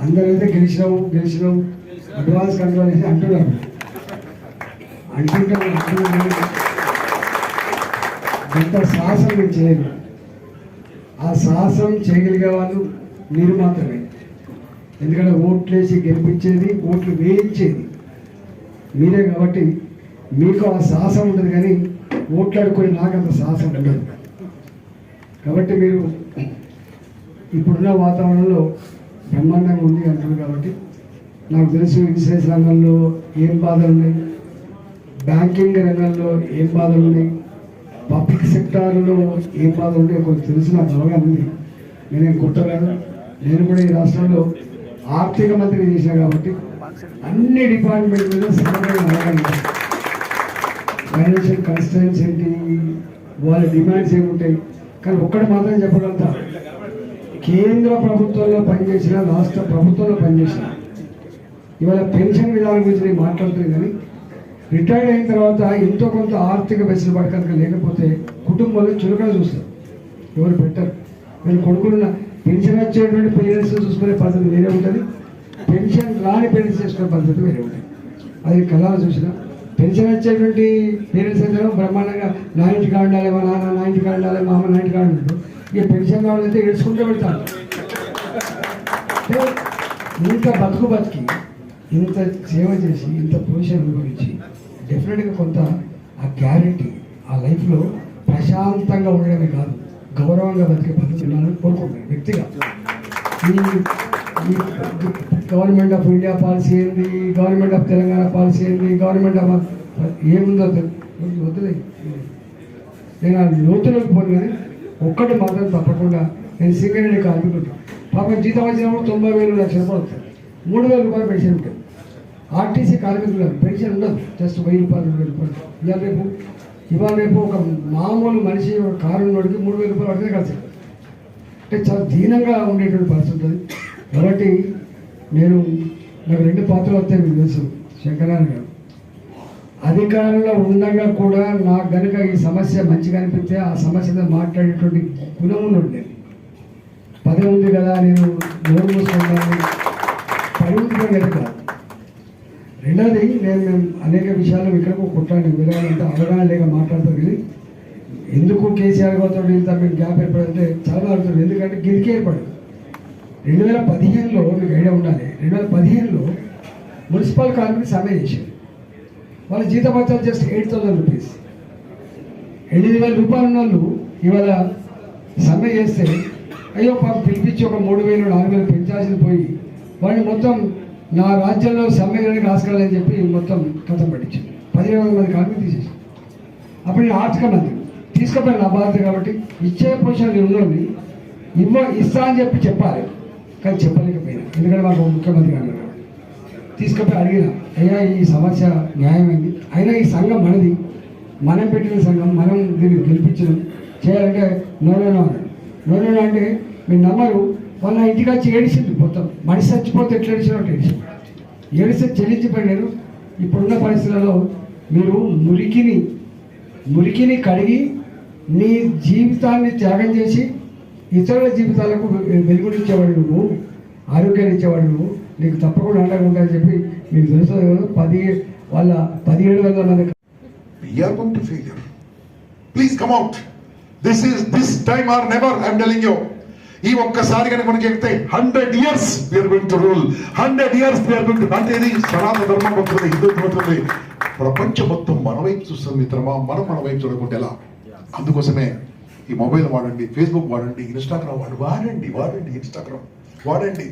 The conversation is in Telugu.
అందరైతే గెలిచినావు అడ్వాన్స్ కంట్రోల్ చేసి అంటున్నారు. అంత సాహసం నేను చేయను. ఆ సాహసం చేయగలిగే వాళ్ళు మీరు మాత్రమే. ఎందుకంటే ఓట్లేసి గెలిపించేది, ఓట్లు వేయించేది మీరే కాబట్టి మీకు ఆ సాహసం ఉండదు. కానీ ఓట్లాడుకొని నాకు అంత సాహసం ఉండదు. కాబట్టి మీరు ఇప్పుడున్న వాతావరణంలో బ్రహ్మాండంగా ఉంది అంటున్నారు. కాబట్టి నాకు తెలుసు ఇన్సూరెన్స్ రంగంలో ఏం బాధలు ఉన్నాయి, బ్యాంకింగ్ రంగంలో ఏం బాధలు ఉన్నాయి, పబ్లిక్ సెక్టార్లో ఏం బాధలు ఉన్నాయో కొంచెం తెలుసు. నాకు బాగా ఉంది. నేనేం కొట్టలేను. నేను కూడా ఈ రాష్ట్రంలో ఆర్థిక మంత్రి చేసిన కాబట్టి అన్ని డిపార్ట్మెంట్ మీద సమగ్రంగా అడగండి. ఫైనాన్షియల్ కన్స్టెన్స్ ఏంటి, వాళ్ళ డిమాండ్స్ ఏముంటాయి. కానీ ఒక్కటి మాత్రం చెప్పగలుగుతా, కేంద్ర ప్రభుత్వంలో పనిచేసిన, రాష్ట్ర ప్రభుత్వంలో పనిచేసిన, ఇవాళ పెన్షన్ విధానం గురించి నేను మాట్లాడుతున్నాను. కానీ రిటైర్డ్ అయిన తర్వాత ఎంతో కొంత ఆర్థిక వెసులుబాటు కనుక లేకపోతే కుటుంబంలో చురుకగా చూస్తారు, ఎవరు పెట్టరు. నేను కొడుకున్న పెన్షన్ వచ్చేటువంటి పేరెంట్స్ చూసుకునే పద్ధతి వేరే ఉంటుంది, పెన్షన్ రాని పేరెంట్స్ చేసుకునే పద్ధతి వేరే ఉంటుంది. అది కళలు చూసిన పెన్షన్ వచ్చేటువంటి పేరెంట్స్ అయితే బ్రహ్మాండంగా నా ఇంటికి ఉండాలి, మా నాన్న నా ఇంటికి ఉండాలి, మా అమ్మ నా ఇంటికి ఉంటాడు. ఇక పెన్షన్ కావాలంటే ఏడ్చుకుంటూ పెడతాను. ఇంత బతికి ఇంత సేవ చేసి ఇంత పొజిషన్ అనుభవించి డెఫినెట్గా కొంత ఆ గ్యారెంటీ ఆ లైఫ్లో ప్రశాంతంగా ఉండడమే కాదు, గౌరవంగా బతికే పద్ధతి ఉండాలని కోరుకుంటున్నాను వ్యక్తిగా. ఈ గవర్నమెంట్ ఆఫ్ ఇండియా పాలసీ ఏంది, గవర్నమెంట్ ఆఫ్ తెలంగాణ పాలసీ ఏంది, గవర్నమెంట్ ఆఫ్ ఏముందో వద్దు. నేను ఆ లోతులోకి పోను. కానీ ఒక్కటి మాత్రం తప్పకుండా నేను సింగరేణి కార్మికుడు. పాపం జీతం వచ్చినప్పుడు 90,000 లక్షల రూపాయలు వస్తాయి, 3,000 రూపాయలు పెన్షన్ ఉంటుంది. ఆర్టీసీ కార్మికులు పెన్షన్ ఉండదు, జస్ట్ 1,000 రూపాయలు 2,000 రూపాయలు. ఇవాళ రేపు ఒక మామూలు మనిషి కారులోడికి 3,000 రూపాయలు పడితే కలిసి అంటే చాలా దీనంగా ఉండేటువంటి పరిస్థితి ఉంటుంది. కాబట్టి నాకు 2 పాత్రలు వస్తాయి. మీకు తెలుసు, శంకరనారాయణ గారు అధికారంలో ఉండగా కూడా నాకు కనుక ఈ సమస్య మంచిగా అనిపిస్తే ఆ సమస్యతో మాట్లాడేటువంటి గుణం ఉండేది. పదవి ఉంది కదా నేను నోరు మూసుకుంటాను పరిమితిగా కాదు. రెండోది నేను అనేక విషయాల్లో ఇక్కడకు కొట్లాడి వెళ్ళాలంటే అవగాహన లేక మాట్లాడతాను. కానీ ఎందుకు కేసీఆర్ గారితో ఇంత మీకు గ్యాప్ ఏర్పడంటే చాలా అడుగుతుంది. ఎందుకంటే గిరికి ఏర్పడదు. 2015లో మీకు ఐడియా ఉండాలి. 2015లో మున్సిపల్ కార్మికులు సమ్మె చేశారు. వాళ్ళ జీతపత్రాలు జస్ట్ 8,000 రూపీస్. 8,000 రూపాయలు ఉన్న వాళ్ళు ఇవాళ సమ్మె చేస్తే అయ్యో పాపం పిలిపించి ఒక 3,000 4,000 పెంచాల్సింది పోయి వాడిని మొత్తం నా రాజ్యంలో సమ్మె రాసుకోవాలని చెప్పి మొత్తం కథం పట్టించారు. 17,000 మంది కార్మికులు తీసేసి అప్పుడు నేను ఆర్థిక మంత్రి తీసుకుపోయిన నా బాధ్యత. కాబట్టి ఇచ్చే పొజిషన్ ఉన్నది ఇస్తా అని చెప్పాలి, కానీ చెప్పలేకపోయినా. ఎందుకంటే మాకు ముఖ్యమంత్రి అన్నారు. తీసుకుపోయి అడిగిన, అయ్యా ఈ సమస్య న్యాయమైంది, అయినా ఈ సంఘం మనది, మనం పెట్టిన సంఘం, మనం దీన్ని గెలిపించడం చేయాలంటే నోనో అన్నాడు. నోనో అంటే మీరు నమ్మరు, వాళ్ళ ఇంటికి వచ్చి ఏడిచింది. మొత్తం మనిషి చచ్చిపోతే ఎట్లా ఏడిచినట్టు ఏడిస్తే చెల్లించిపోయినారు. ఇప్పుడున్న పరిస్థితులలో మీరు మురికిని కడిగి నీ జీవితాన్ని త్యాగం చేసి ఇతరుల జీవితాలకు వెలుగునిచ్చేవాడు నువ్వు, ఆరోగ్యాన్ని ఇచ్చేవాడు నువ్వు, నీకు తప్పకుండా అండగా ఉంటాయని చెప్పి మీకు తెలుస్తుంది. వాళ్ళ 17,000 మంది We are going to failure. Please come out. This time or never, I am telling you. ఈ ఒక్కసారి కనుక మనకి చెప్తే 100 years we are going to rule. 100 years we are going to అంటే ఇది సనాతన ధర్మం అవుతుంది, హిందుత్వం అవుతుంది. ప్రపంచం మొత్తం మన వైపు చూస్తుంది మిత్రమా, మనం మన వైపు చూడకుంటే ఎలా? అందుకోసమే ఈ మొబైల్ వాడండి, ఫేస్బుక్ వాడండి, ఇన్స్టాగ్రామ్ వాడండి, ఇన్స్టాగ్రామ్ వాడండి.